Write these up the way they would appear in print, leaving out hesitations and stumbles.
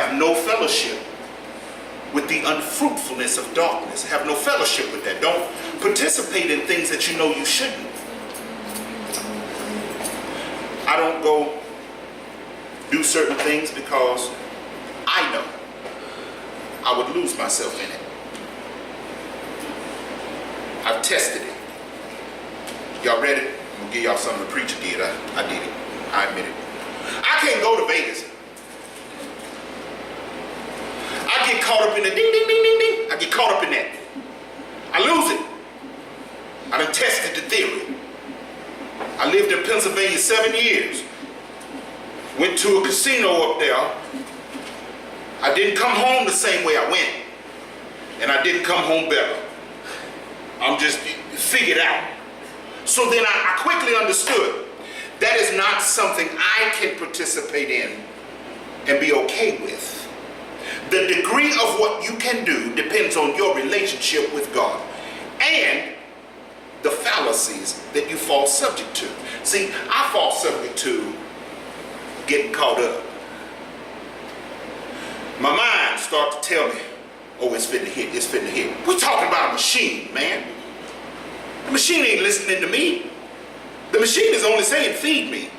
Have no fellowship with the unfruitfulness of darkness. Have no fellowship with that. Don't participate in things that you know you shouldn't. I don't go do certain things because I know I would lose myself in it. I've tested it. Y'all ready? I'm gonna give y'all something the preacher did. I did it. I admit it. I can't go to Vegas. I get caught up in the ding, ding, ding, ding, ding. I get caught up in that. I lose it. I done tested the theory. I lived in Pennsylvania 7 years. Went to a casino up there. I didn't come home the same way I went. And I didn't come home better. I'm just figured out. So then I quickly understood that is not something I can participate in and be okay with. The degree of what you can do depends on your relationship with God and the fallacies that you fall subject to. See, I fall subject to getting caught up. My mind starts to tell me, oh, it's finna hit, it's finna hit. We're talking about a machine, man. The machine ain't listening to me. The machine is only saying, feed me.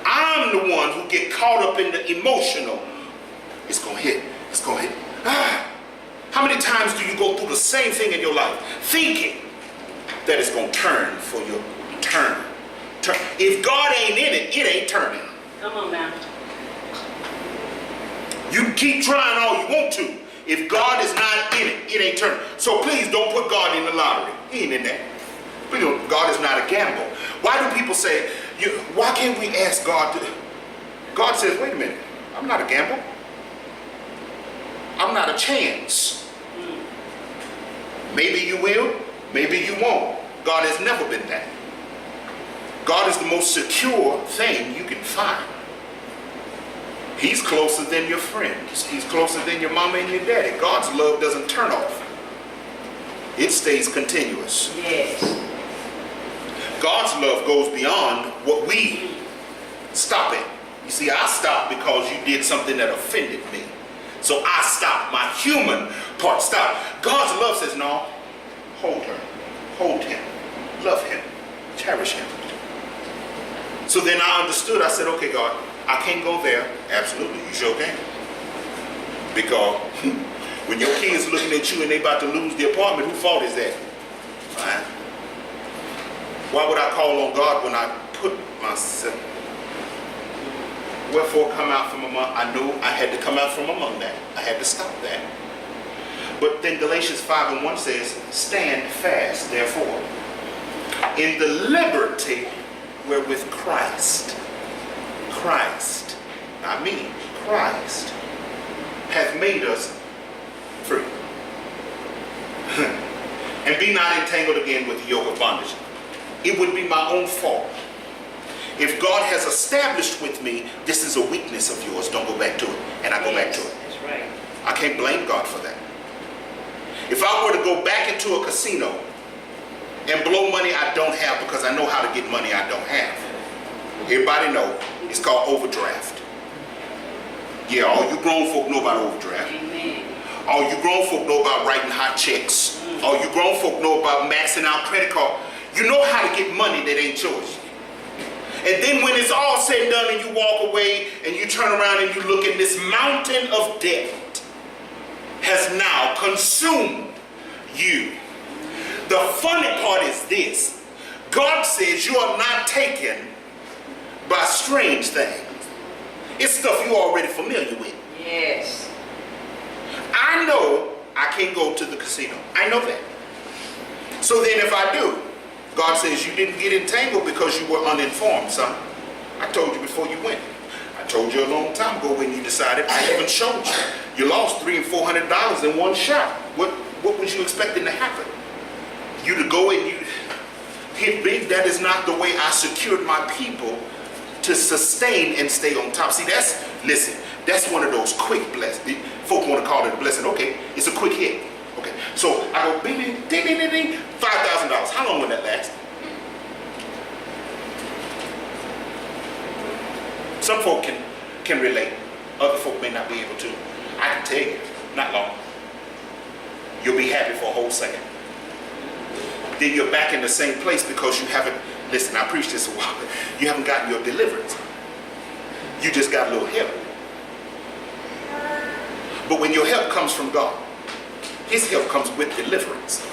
I'm the one who get caught up in the emotional. It's gonna hit, it's gonna hit. How many times do you go through the same thing in your life, thinking that it's gonna turn for your turn? If God ain't in it, it ain't turning. Come on now. You can keep trying all you want to. If God is not in it, it ain't turning. So please don't put God in the lottery. He ain't in that. Please don't. God is not a gamble. Why do people say, why can't we ask God to? God says, wait a minute, I'm not a gamble. I'm not a chance. Maybe you will, maybe you won't. God has never been that. God is the most secure thing you can find. He's closer than your friends. He's closer than your mama and your daddy. God's love doesn't turn off. It stays continuous. Yes. God's love goes beyond what we stop it. You see, I stopped because you did something that offended me. So I stopped. My human part stopped. God's love says, no, hold her, hold him, love him, cherish him. So then I understood. I said, okay, God, I can't go there. Absolutely, you sure can. Because when your kids looking at you and they about to lose the apartment, whose fault is that? Right? Why would I call on God when I put myself? Wherefore come out from among, I knew I had to come out from among that. I had to stop that. But then Galatians 5:1 says, stand fast, therefore, in the liberty wherewith Christ, not me, Christ, hath made us free. And be not entangled again with the yoke of bondage. It would be my own fault. If God has established with me, this is a weakness of yours, don't go back to it. And I go back to it. That's right. I can't blame God for that. If I were to go back into a casino and blow money I don't have because I know how to get money I don't have. Everybody know it's called overdraft. Yeah, all you grown folk know about overdraft. Amen. All you grown folk know about writing hot checks. All you grown folk know about maxing out credit card. You know how to get money that ain't yours. And then when it's all said and done and you walk away and you turn around and you look at this mountain of debt has now consumed you. The funny part is this. God says you are not taken by strange things. It's stuff you're already familiar with. Yes. I know I can't go to the casino. I know that. So then if I do, God says you didn't get entangled because you were uninformed, son. I told you before you went. I told you a long time ago when you decided. I even showed you. You lost $300 and $400 in one shot. What was you expecting to happen? You to go and you hit big? That is not the way I secured my people to sustain and stay on top. See, that's one of those quick blessings. Folk want to call it a blessing. Okay, it's a quick hit. Okay, so I go bing, bing, ding, ding, ding, ding, $5,000. How long will that last? Some folk can relate. Other folk may not be able to. I can tell you, not long. You'll be happy for a whole second. Then you're back in the same place because you haven't, listen, I preached this a while, you haven't gotten your deliverance. You just got a little help. But when your help comes from God, his help comes with deliverance.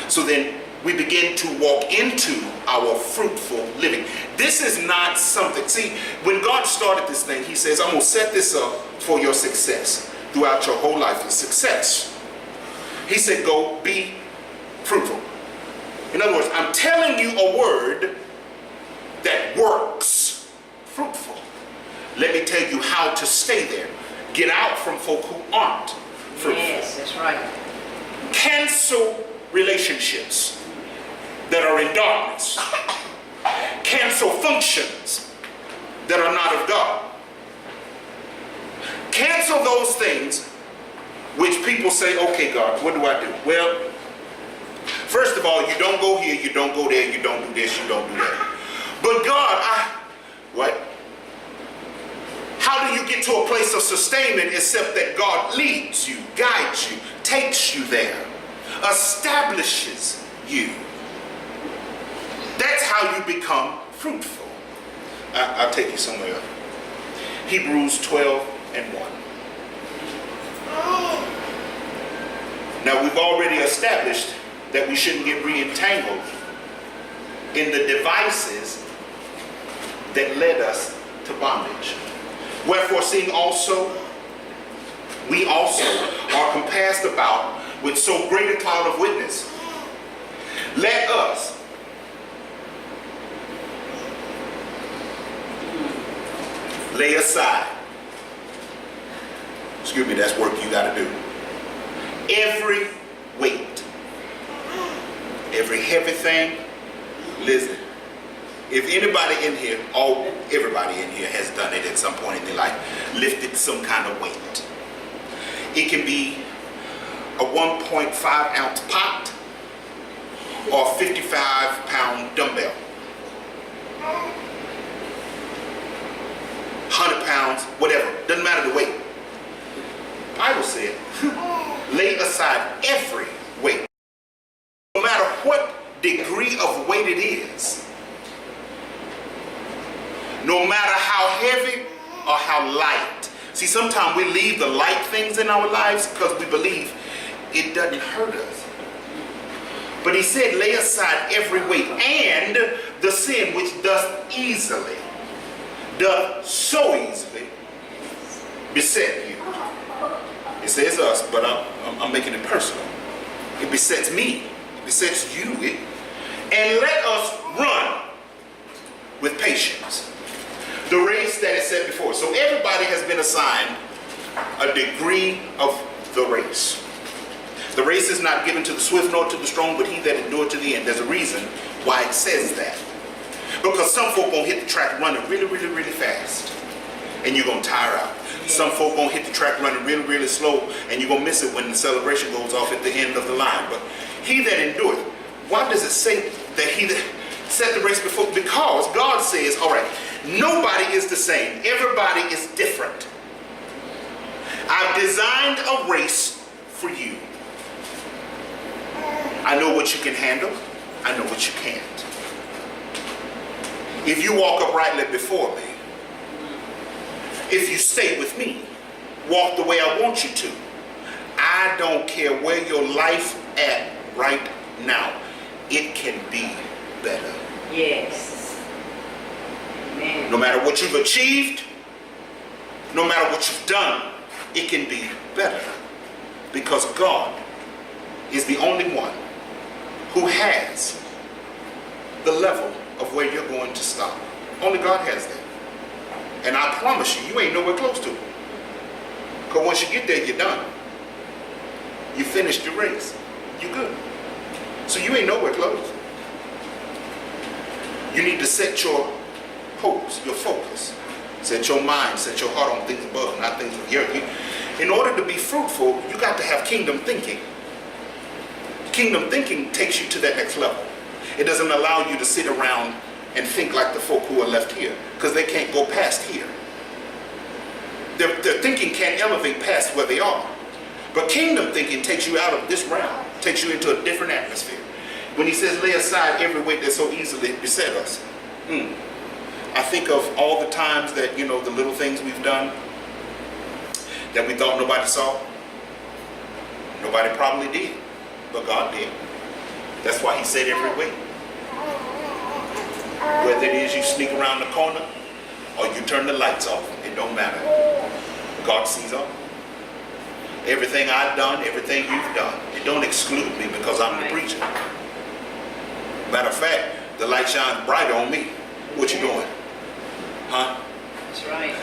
So then we begin to walk into our fruitful living. This is not something, see, when God started this thing, he says, I'm going to set this up for your success throughout your whole life. It's success. He said, go be fruitful. In other words, I'm telling you a word that works. Fruitful. Let me tell you how to stay there. Get out from folk who aren't fruitful. Yes, that's right. Cancel relationships that are in darkness. Cancel functions that are not of God. Cancel those things which people say, okay, God, what do I do? Well, first of all, you don't go here, you don't go there, you don't do this, you don't do that. But God, what? How do you get to a place of sustainment except that God leads you, guides you, takes you there, establishes you? That's how you become fruitful. I'll take you somewhere else. Hebrews 12:1. Now we've already established that we shouldn't get re-entangled in the devices that led us to bondage. Wherefore, seeing also, we also are compassed about with so great a cloud of witness, let us lay aside, excuse me, that's work you got to do, every weight, every heavy thing. Listen, if anybody in here, everybody in here has done it at some point in their life, lifted some kind of weight. It can be a 1.5 ounce pot or a 55-pound dumbbell. 100 pounds, whatever, doesn't matter the weight. The Bible said, lay aside every weight. No matter what degree of weight it is, no matter how heavy or how light. See, sometimes we leave the light things in our lives because we believe it doesn't hurt us. But he said, lay aside every weight and the sin which doth so easily beset you. It says us, but I'm making it personal. It besets me. It besets you. And let us run with patience the race that is set before us. So everybody has been assigned a degree of the race. The race is not given to the swift nor to the strong, but he that endureth to the end. There's a reason why it says that. Because some folk gonna hit the track running really, really, really fast, and you're gonna tire out. Yes. Some folk gonna hit the track running really, really slow, and you're gonna miss it when the celebration goes off at the end of the line. But he that endureth, why does it say that he that set the race before? Because God says, all right, nobody is the same. Everybody is different. I've designed a race for you. I know what you can handle. I know what you can't. If you walk uprightly before me, if you stay with me, walk the way I want you to, I don't care where your life at right now, it can be better. Yes. Amen. No matter what you've achieved, no matter what you've done, it can be better. Because God is the only one who has the level of where you're going to stop. Only God has that. And I promise you, you ain't nowhere close to it. Because once you get there, you're done. You finished your race. You're good. So you ain't nowhere close. You need to set your hopes, your focus. Set your mind, set your heart on things above, not things of the earth. In order to be fruitful, you got to have kingdom thinking. Kingdom thinking takes you to that next level. It doesn't allow you to sit around and think like the folk who are left here, because they can't go past here. Their thinking can't elevate past where they are. But kingdom thinking takes you out of this realm, takes you into a different atmosphere. When he says, lay aside every weight that so easily beset us. I think of all the times that, the little things we've done that we thought nobody saw. Nobody probably did, but God did. That's why he said every weight. Whether it is you sneak around the corner or you turn the lights off, it don't matter. God sees all. Everything I've done, everything you've done, it don't exclude me because I'm the preacher. Matter of fact, the light shines brighter on me. What you doing? Huh? That's right.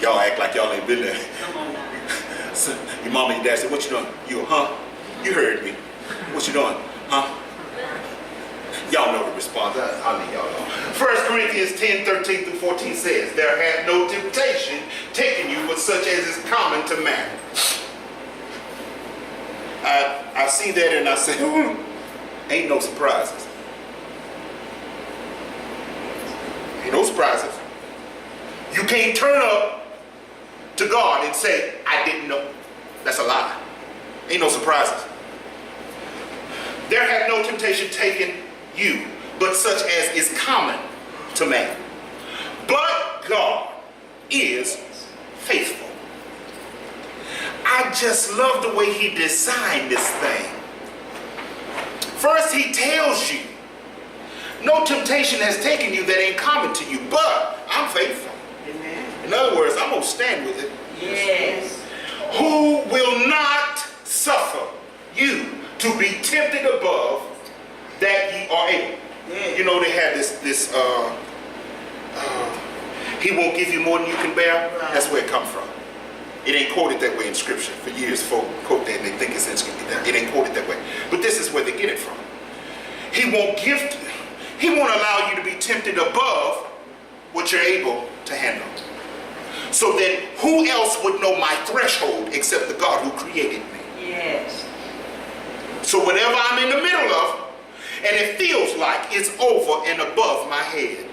Y'all act like y'all ain't been there. Come on now. So, your mom and your dad said, what you doing? You, huh? You heard me. What you doing? Huh? Y'all know the response. I'll leave y'all alone. 1 Corinthians 10:13-14 says, there hath no temptation taken you but such as is common to man. I see that and I say, ain't no surprises. Ain't no surprises. You can't turn up to God and say, I didn't know. That's a lie. Ain't no surprises. There hath no temptation taken you, but such as is common to man. But God is faithful. I just love the way he designed this thing. First, he tells you, no temptation has taken you that ain't common to you, but I'm faithful. Amen. In other words, I'm going to stand with it. Yes. Who will not suffer you to be tempted above that ye are able. Yeah. They had this he won't give you more than you can bear. Right. That's where it comes from. It ain't quoted that way in scripture. For years folk quote that and they think it's in scripture. It ain't quoted that way. But this is where they get it from. He won't allow you to be tempted above what you're able to handle. So then who else would know my threshold except the God who created me? Yes. So whatever I'm in the middle of, and it feels like it's over and above my head,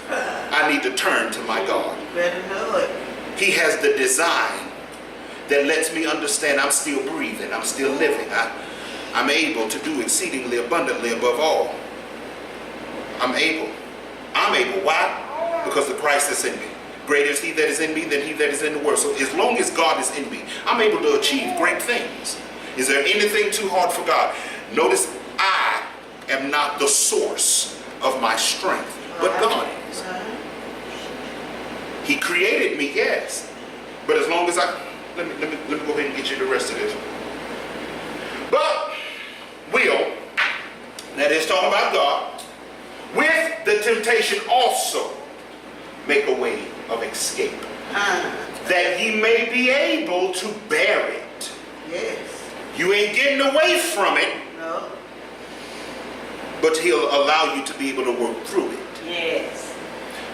I need to turn to my God. You better know it. He has the design that lets me understand I'm still breathing, I'm still living. I'm able to do exceedingly abundantly above all. I'm able. Why? Because the Christ is in me. Greater is he that is in me than he that is in the world. So as long as God is in me, I'm able to achieve great things. Is there anything too hard for God? Notice, I am not the source of my strength, but God is. He created me, yes. But as long as let me go ahead and get you the rest of this. But will, that is talking about God, with the temptation also make a way of escape, that ye may be able to bear it. Yes. You ain't getting away from it, No. but he'll allow you to be able to work through it. Yes.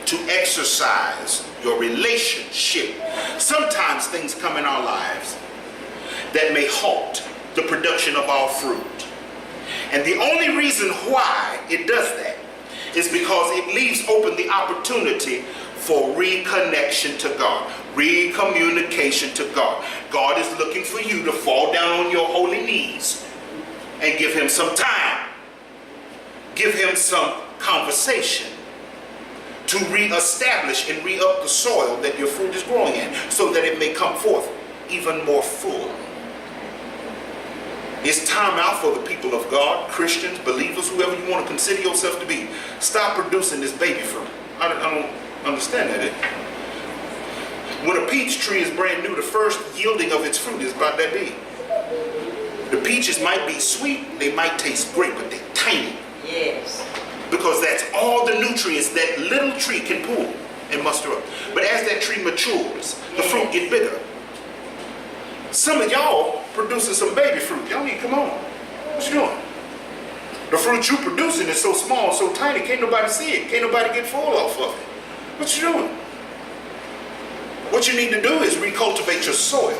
To exercise your relationship. Sometimes things come in our lives that may halt the production of our fruit. And the only reason why it does that is because it leaves open the opportunity for reconnection to God, recommunication to God. God is looking for you to fall down on your holy knees and give him some time. Give him some conversation to reestablish and re-up the soil that your fruit is growing in so that it may come forth even more full. It's time out for the people of God, Christians, believers, whoever you want to consider yourself to be. Stop producing this baby fruit. I don't understand that. When a peach tree is brand new, the first yielding of its fruit is about that big. The peaches might be sweet, they might taste great, but they're tiny. Yes. Because that's all the nutrients that little tree can pull and muster up. But as that tree matures, the fruit get bigger. Some of y'all producing some baby fruit. Y'all need to come on. What you doing? The fruit you producing is so small, so tiny, can't nobody see it. Can't nobody get full off of it. What you doing? What you need to do is recultivate your soil.